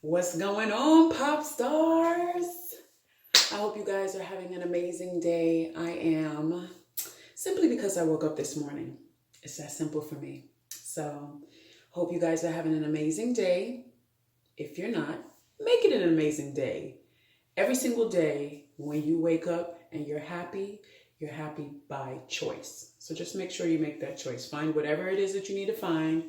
What's going on, pop stars? I hope you guys are having an amazing day. I am, simply because I woke up this morning. It's that simple for me. So, hope you guys are having an amazing day. If you're not, make it an amazing day. Every single day when you wake up and you're happy by choice. So just make sure you make that choice. Find whatever it is that you need to find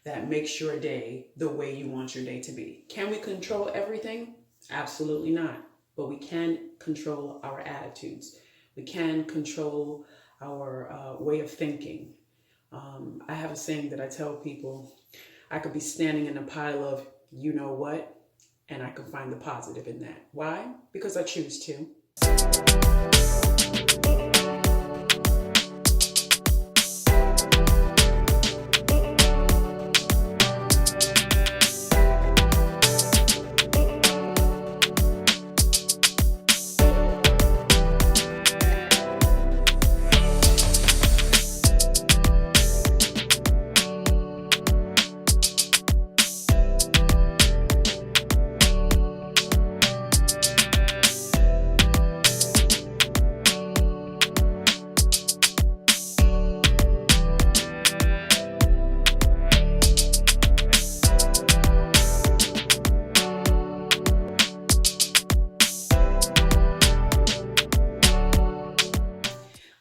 that makes your day the way you want your day to be. Can we control everything? Absolutely not. But we can control our attitudes. We can control our way of thinking. I have a saying that I tell people, I could be standing in a pile of you know what, and I can find the positive in that. Why? Because I choose to.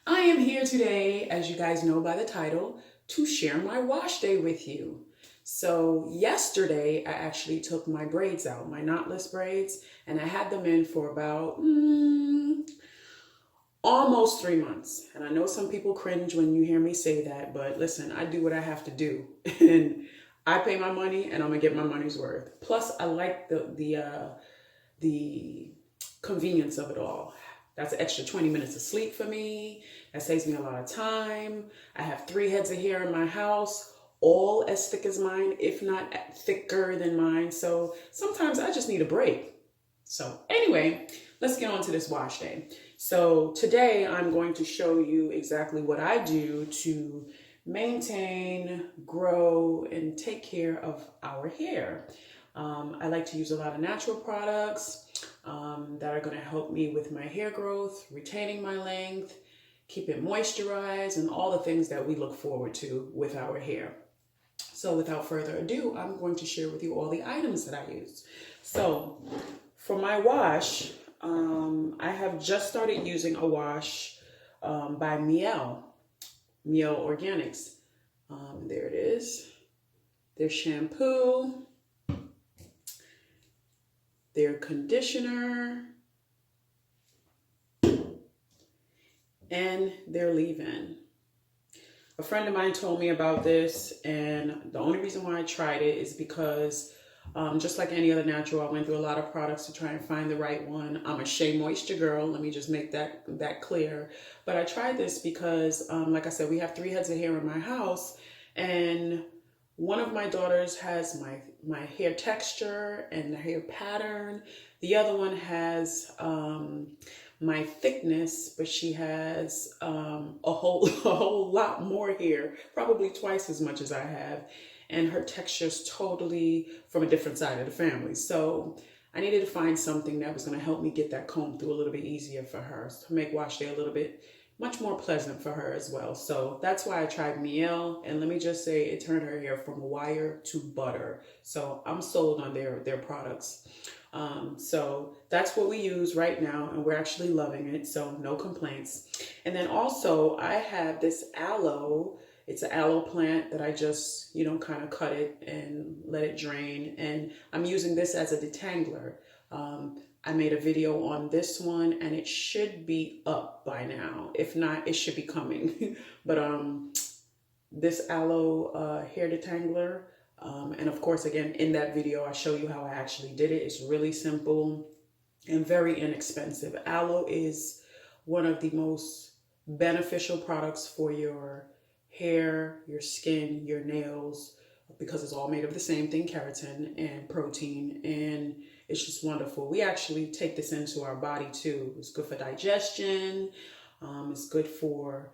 I am here today, as you guys know by the title, to share my wash day with you. So yesterday, I actually took my braids out, my knotless braids, and I had them in for about almost 3 months. And I know some people cringe when you hear me say that, but listen, I do what I have to do. And I pay my money and I'm gonna get my money's worth. Plus, I like the convenience of it all. That's an extra 20 minutes of sleep for me. That saves me a lot of time. I have 3 heads of hair in my house, all as thick as mine, if not thicker than mine. So sometimes I just need a break. So anyway, let's get on to this wash day. So today I'm going to show you exactly what I do to maintain, grow, and take care of our hair. I like to use a lot of natural products that are going to help me with my hair growth, retaining my length, keep it moisturized, and all the things that we look forward to with our hair. So without further ado, I'm going to share with you all the items that I use. So for my wash, I have just started using a wash by Miel Organics. There it is. Their shampoo, their conditioner, and their leave-in. A friend of mine told me about this, and the only reason why I tried it is because just like any other natural, I went through a lot of products to try and find the right one. I'm a Shea Moisture girl. Let me just make that clear. But I tried this because, like I said, we have 3 heads of hair in my house, and one of my daughters has my hair texture and the hair pattern. The other one has my thickness, but she has a whole lot more hair, probably twice as much as I have. And her texture is totally from a different side of the family. So I needed to find something that was going to help me get that comb through a little bit easier for her, to make wash day a little bit much more pleasant for her as well. So that's why I tried Miel, and let me just say it turned her hair from wire to butter. So I'm sold on their products. So that's what we use right now, and we're actually loving it, so no complaints. And then also I have this aloe. It's an aloe plant that I just, kind of cut it and let it drain, and I'm using this as a detangler. I made a video on this one, and it should be up by now. If not, it should be coming. But this aloe hair detangler, and of course, again, in that video, I show you how I actually did it. It's really simple and very inexpensive. Aloe is one of the most beneficial products for your hair, your skin, your nails, because it's all made of the same thing, keratin and protein, and it's just wonderful. We actually take this into our body too. It's good for digestion. It's good for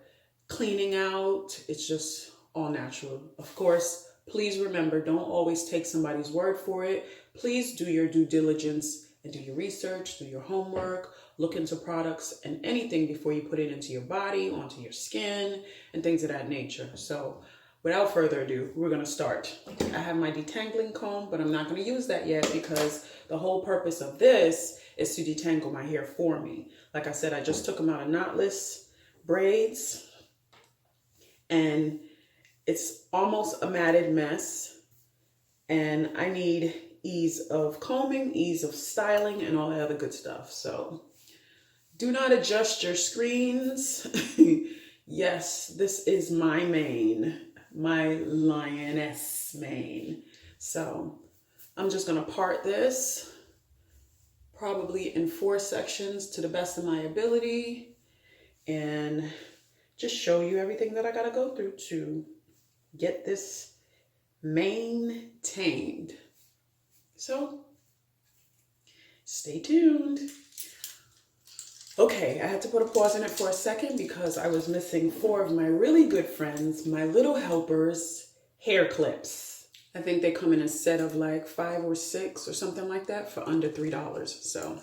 cleaning out. It's just all natural. Of course, Please remember, don't always take somebody's word for it. Please do your due diligence and do your research, do your homework, look into products and anything before you put it into your body, onto your skin, and things of that nature. So without further ado, we're going to start. I have my detangling comb, but I'm not going to use that yet because the whole purpose of this is to detangle my hair for me. Like I said, I just took them out of knotless braids and it's almost a matted mess. And I need ease of combing, ease of styling, and all that other good stuff. So do not adjust your screens. Yes, this is my mane, my lioness mane. So I'm just gonna part this probably in 4 sections to the best of my ability and just show you everything that I gotta go through to get this mane tamed. So stay tuned. Okay, I had to put a pause in it for a second because I was missing 4 of my really good friends, my little helpers, hair clips. I think they come in a set of like 5 or 6 or something like that for under $3. So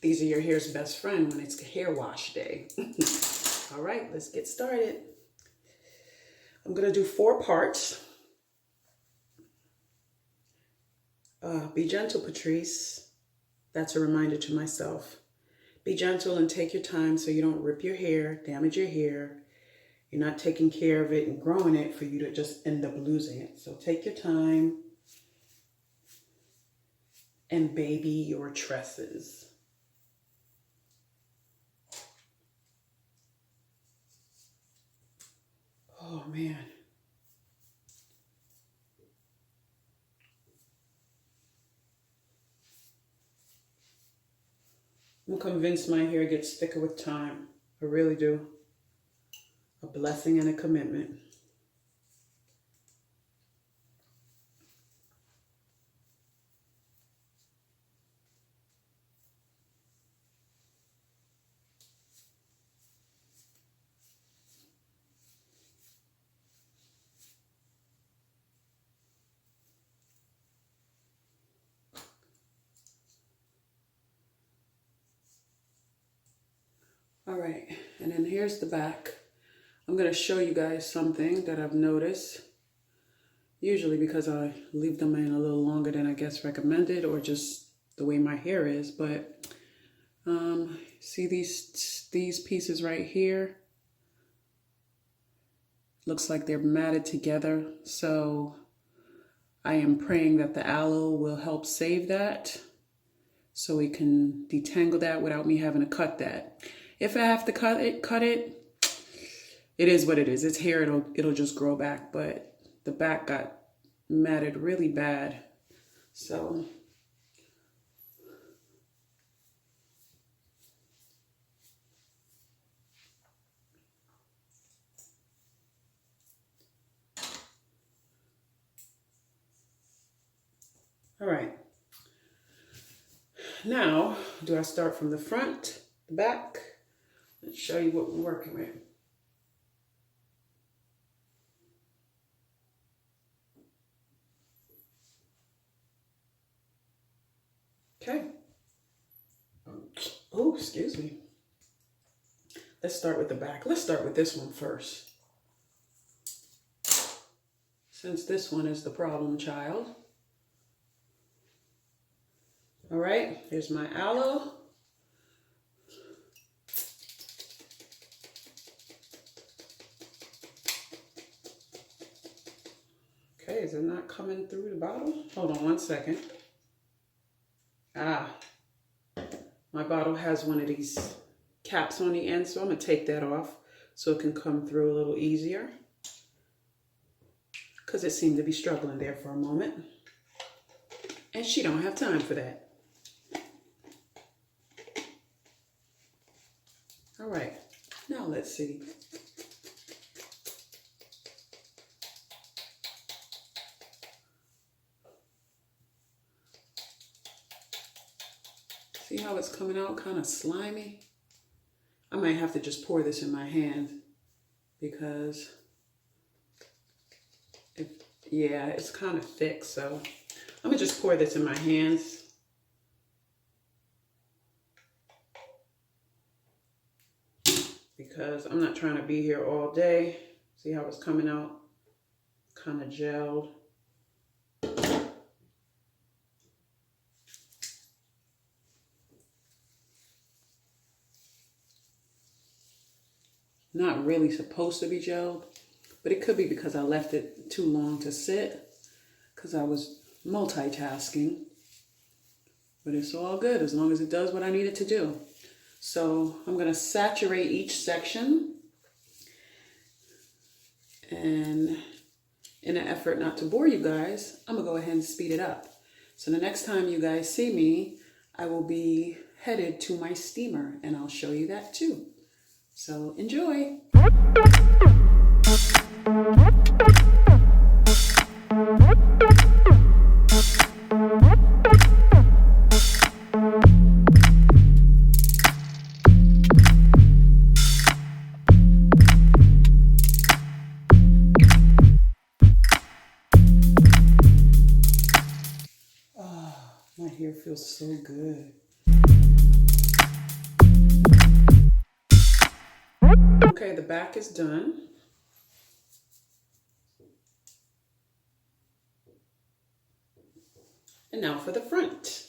these are your hair's best friend when it's hair wash day. All right, let's get started. I'm gonna do 4 parts. Be gentle, Patrice. That's a reminder to myself. Be gentle and take your time so you don't rip your hair, damage your hair. You're not taking care of it and growing it for you to just end up losing it. So take your time and baby your tresses. Oh man. I'm convinced my hair gets thicker with time. I really do. A blessing and a commitment. All right, and then here's the back. I'm gonna show you guys something that I've noticed. Usually because I leave them in a little longer than I guess recommended or just the way my hair is, but see these pieces right here? Looks like they're matted together. So I am praying that the aloe will help save that so we can detangle that without me having to cut that. If I have to cut it, it is what it is. It's hair, it'll just grow back, but the back got matted really bad. So all right. Now, do I start from the front, the back? Let's show you what we're working with. Okay. Oh, excuse me. Let's start with the back. Let's start with this one first. Since this one is the problem child. All right, here's my aloe. Okay, is it not coming through the bottle? Hold on 1 second. Ah, my bottle has one of these caps on the end, so I'm gonna take that off so it can come through a little easier because it seemed to be struggling there for a moment. And she don't have time for that. All right, now let's see. See how it's coming out kind of slimy? I might have to just pour this in my hand because Yeah, it's kind of thick, so I'm gonna just pour this in my hands. Because I'm not trying to be here all day. See how it's coming out? Kind of gelled. Not really supposed to be gelled, but it could be because I left it too long to sit because I was multitasking. But it's all good as long as it does what I need it to do. So I'm going to saturate each section. And in an effort not to bore you guys, I'm going to go ahead and speed it up. So the next time you guys see me, I will be headed to my steamer and I'll show you that too. So enjoy. My hair feels so good. Okay, the back is done. And now for the front.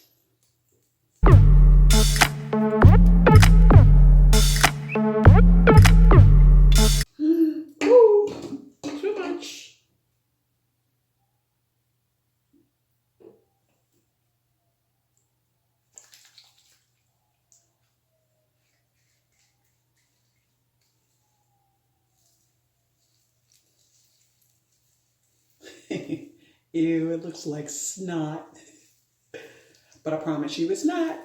Ooh, too much. Ew, it looks like snot. But I promise you it's not.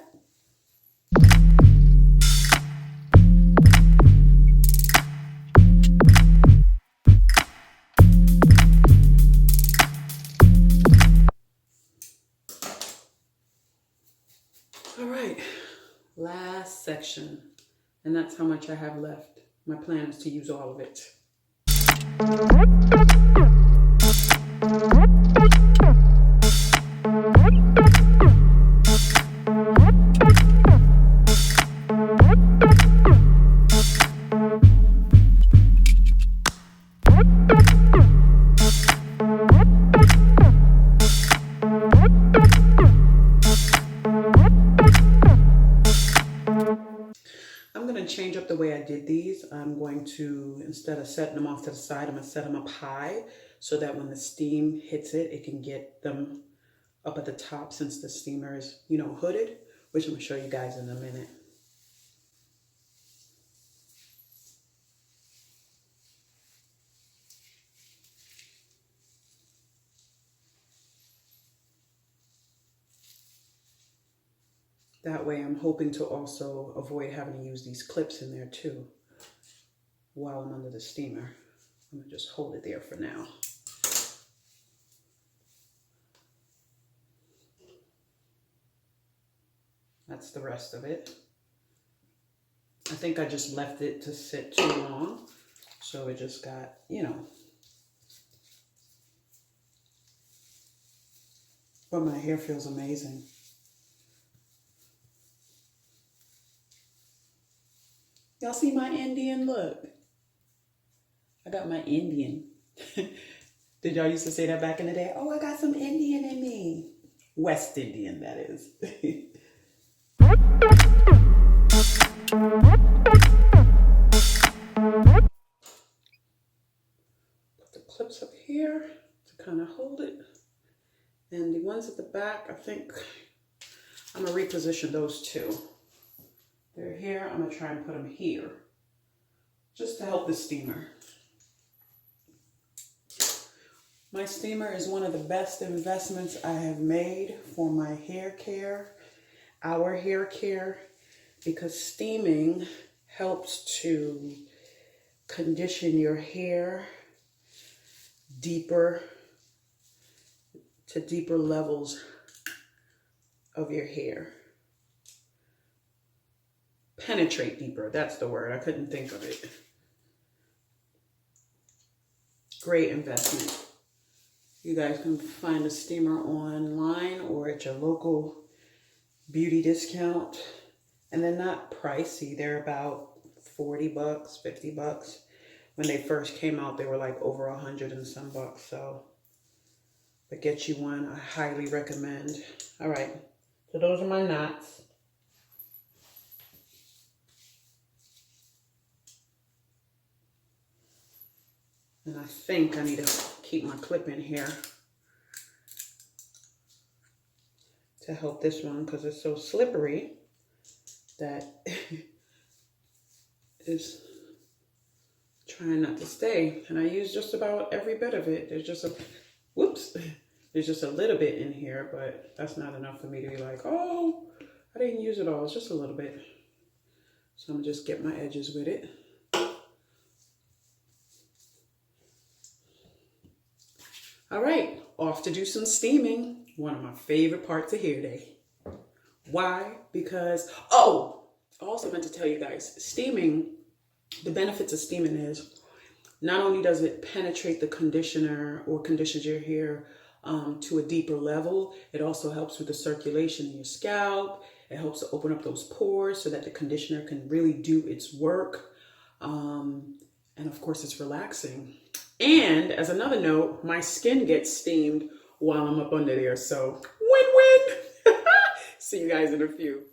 All right, last section. And that's how much I have left. My plan is to use all of it. I'm going to change up the way I did these. I'm going to, instead of setting them off to the side, I'm going to set them up high so that when the steam hits it, it can get them up at the top since the steamer is, you know, hooded, which I'm going to show you guys in a minute. That way I'm hoping to also avoid having to use these clips in there too while I'm under the steamer. I'm going to just hold it there for now. That's the rest of it. I think I just left it to sit too long, so it just got, you know. But my hair feels amazing. Y'all see my Indian look? I got my Indian. Did y'all used to say that back in the day? Oh, I got some Indian in me. West Indian, that is. Put the clips up here to kind of hold it. And the ones at the back, I think I'm going to reposition those two. They're here. I'm going to try and put them here just to help the steamer. My steamer is one of the best investments I have made for my hair care, our hair care, because steaming helps to condition your hair deeper to deeper levels of your hair. Penetrate deeper, that's the word. I couldn't think of it. Great investment. You guys can find a steamer online or at your local beauty discount. And they're not pricey. They're about 40 bucks, 50 bucks. When they first came out, they were like over 100 and some bucks. So, but get you one, I highly recommend. All right, so those are my knots. And I think I need to keep my clip in here to help this one because it's so slippery that it's trying not to stay. And I use just about every bit of it. There's just a, whoops, there's just a little bit in here, but that's not enough for me to be like, oh, I didn't use it all. It's just a little bit. So I'm gonna just get my edges with it. All right, off to do some steaming. One of my favorite parts of hair day. Why? Because, oh, I also meant to tell you guys, steaming, the benefits of steaming is not only does it penetrate the conditioner or conditions your hair to a deeper level, it also helps with the circulation in your scalp. It helps to open up those pores so that the conditioner can really do its work. And of course, it's relaxing. And as another note, my skin gets steamed while I'm up under there. So win-win. See you guys in a few.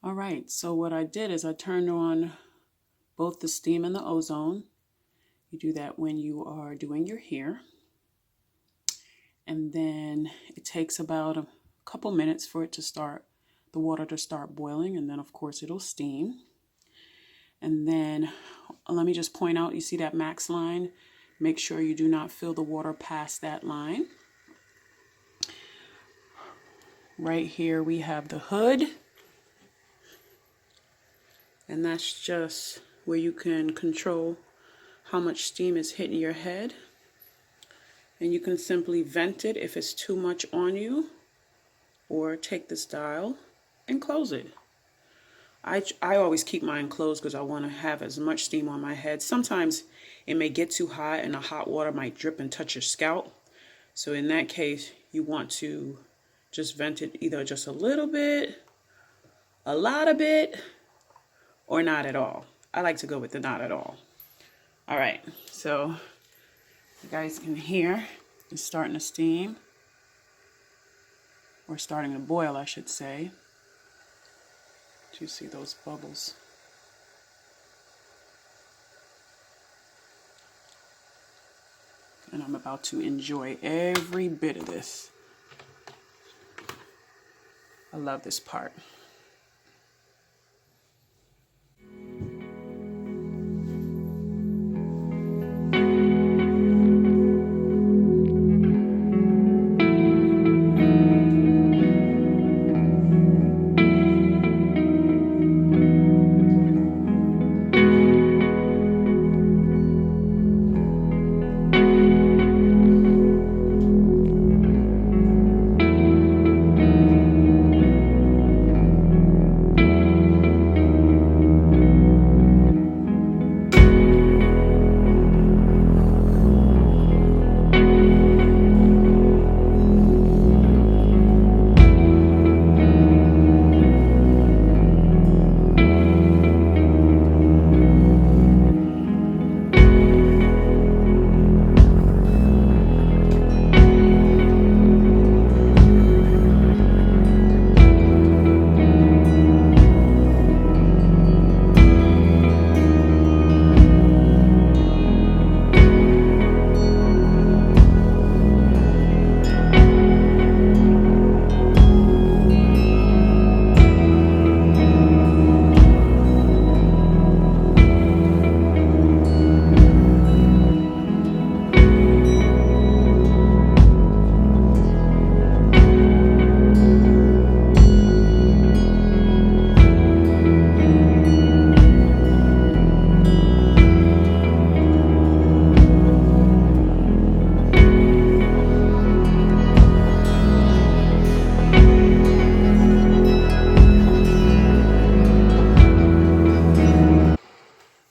All right, so what I did is I turned on both the steam and the ozone. You do that when you are doing your hair. And then it takes about a couple minutes for it to start, the water to start boiling. And then of course it'll steam. And then let me just point out, you see that max line? Make sure you do not fill the water past that line. Right here we have the hood. And that's just where you can control how much steam is hitting your head. And you can simply vent it if it's too much on you, or take this dial and close it. I always keep mine closed because I want to have as much steam on my head. Sometimes it may get too hot and the hot water might drip and touch your scalp. So in that case, you want to just vent it either just a little bit, a lot of it, or not at all. I like to go with the not at all. All right, so you guys can hear it's starting to steam, or starting to boil, I should say. Do you see those bubbles? I'm about to enjoy every bit of this. I love this part.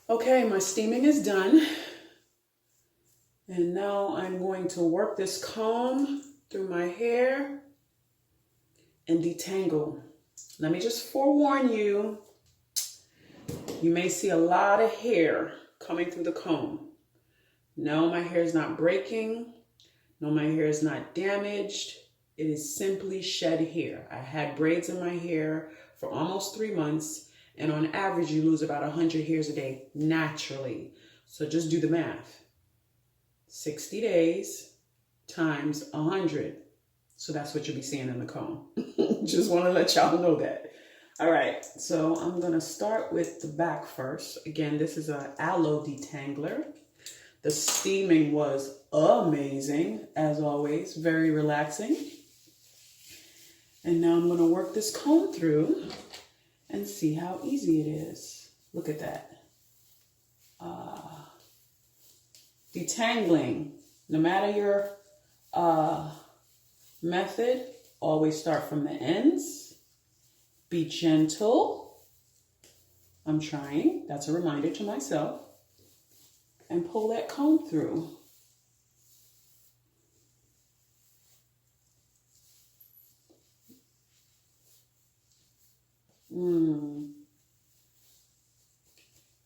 Okay, my steaming is done. And now I'm going to work this comb through my hair and detangle. Let me just forewarn you, you may see a lot of hair coming through the comb. No, my hair is not breaking. No, my hair is not damaged. It is simply shed hair. I had braids in my hair for almost 3 months, and on average, you lose about 100 hairs a day naturally. So just do the math. 60 days times 100. So that's what you'll be seeing in the comb. Just want to let y'all know that. All right, so I'm gonna start with the back first. Again, this is an Aloe Detangler. The steaming was amazing, as always, very relaxing. And now I'm gonna work this comb through and see how easy it is. Look at that. Detangling, no matter your method, always start from the ends. Be gentle. I'm trying. That's a reminder to myself. And pull that comb through.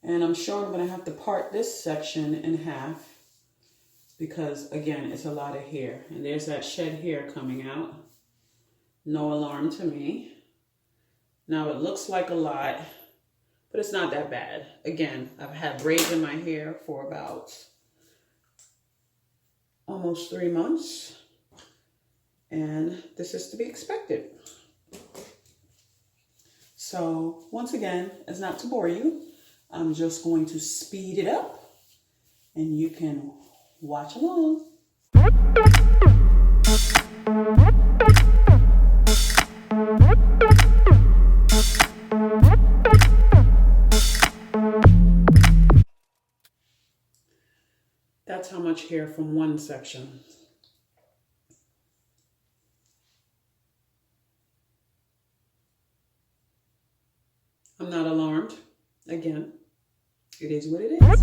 And I'm sure I'm going to have to part this section in half because, again, it's a lot of hair. And there's that shed hair coming out. No alarm to me. Now, it looks like a lot, but it's not that bad. Again, I've had braids in my hair for about almost 3 months. And this is to be expected. So, once again, as not to bore you, I'm just going to speed it up and you can watch along. That's how much hair from one section. I'm not alarmed. Again, it is what it is.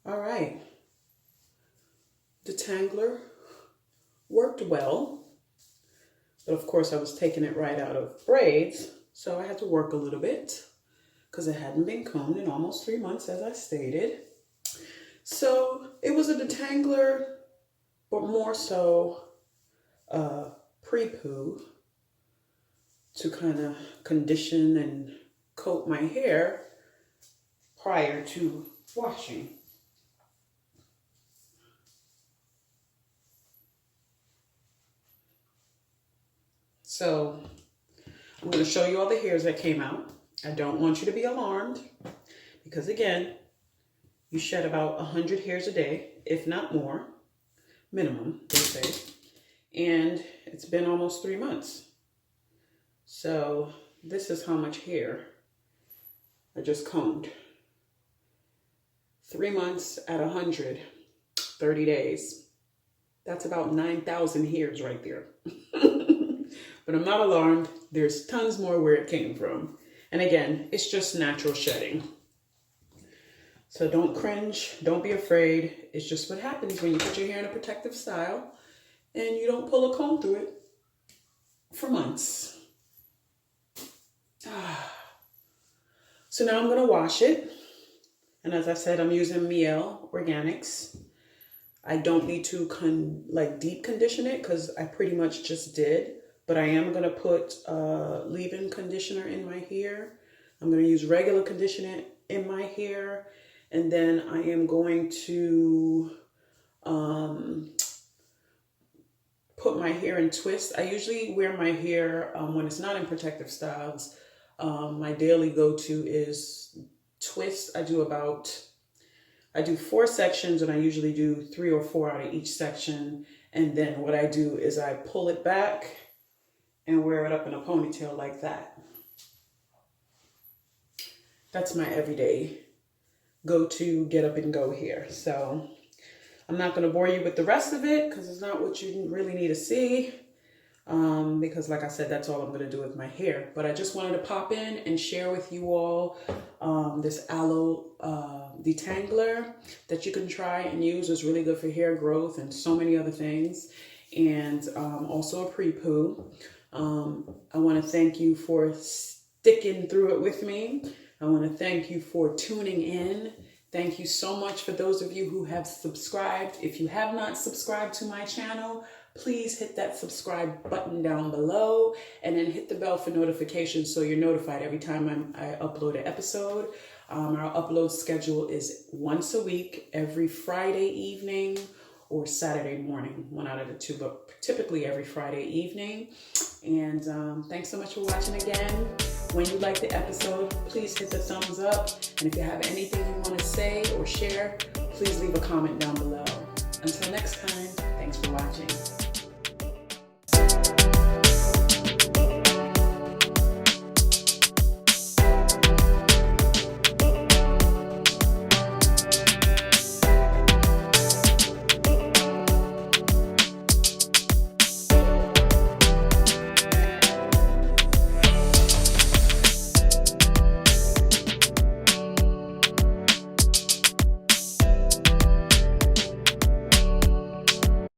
All right. Detangler worked well, but of course I was taking it right out of braids, so I had to work a little bit because it hadn't been combed in almost 3 months, as I stated. So it was a detangler, but more so pre-poo to kind of condition and coat my hair prior to washing. So I'm going to show you all the hairs that came out. I don't want you to be alarmed because, again, you shed about 100 hairs a day, if not more, minimum, they say. And it's been almost 3 months. So this is how much hair I just combed. 3 months at 100, 30 days. That's about 9,000 hairs right there. But I'm not alarmed. There's tons more where it came from. And again, it's just natural shedding. So don't cringe. Don't be afraid. It's just what happens when you put your hair in a protective style and you don't pull a comb through it for months. So now I'm going to wash it. And as I said, I'm using Miel Organics. I don't need to deep condition it because I pretty much just did. But I am going to put leave-in conditioner in my hair. I'm going to use regular conditioner in my hair. And then I am going to put my hair in twists. I usually wear my hair when it's not in protective styles. My daily go-to is twist. I do 4 sections, and I usually do 3 or 4 out of each section. And then what I do is I pull it back and wear it up in a ponytail like that. That's my everyday go-to get up and go here. So I'm not going to bore you with the rest of it because it's not what you really need to see. because like I said, that's all I'm going to do with my hair. But I just wanted to pop in and share with you all this aloe detangler that you can try and use. It's really good for hair growth and so many other things. And also a pre-poo. I want to thank you for sticking through it with me. I want to thank you for tuning in. Thank you so much for those of you who have subscribed. If you have not subscribed to my channel, please hit that subscribe button down below and then hit the bell for notifications so you're notified every time I upload an episode. Our upload schedule is once a week, every Friday evening or Saturday morning, one out of the two, but typically every Friday evening. And thanks so much for watching again. When you like the episode, please hit the thumbs up. And if you have anything you want to say or share, please leave a comment down below. Until next time, thanks for watching.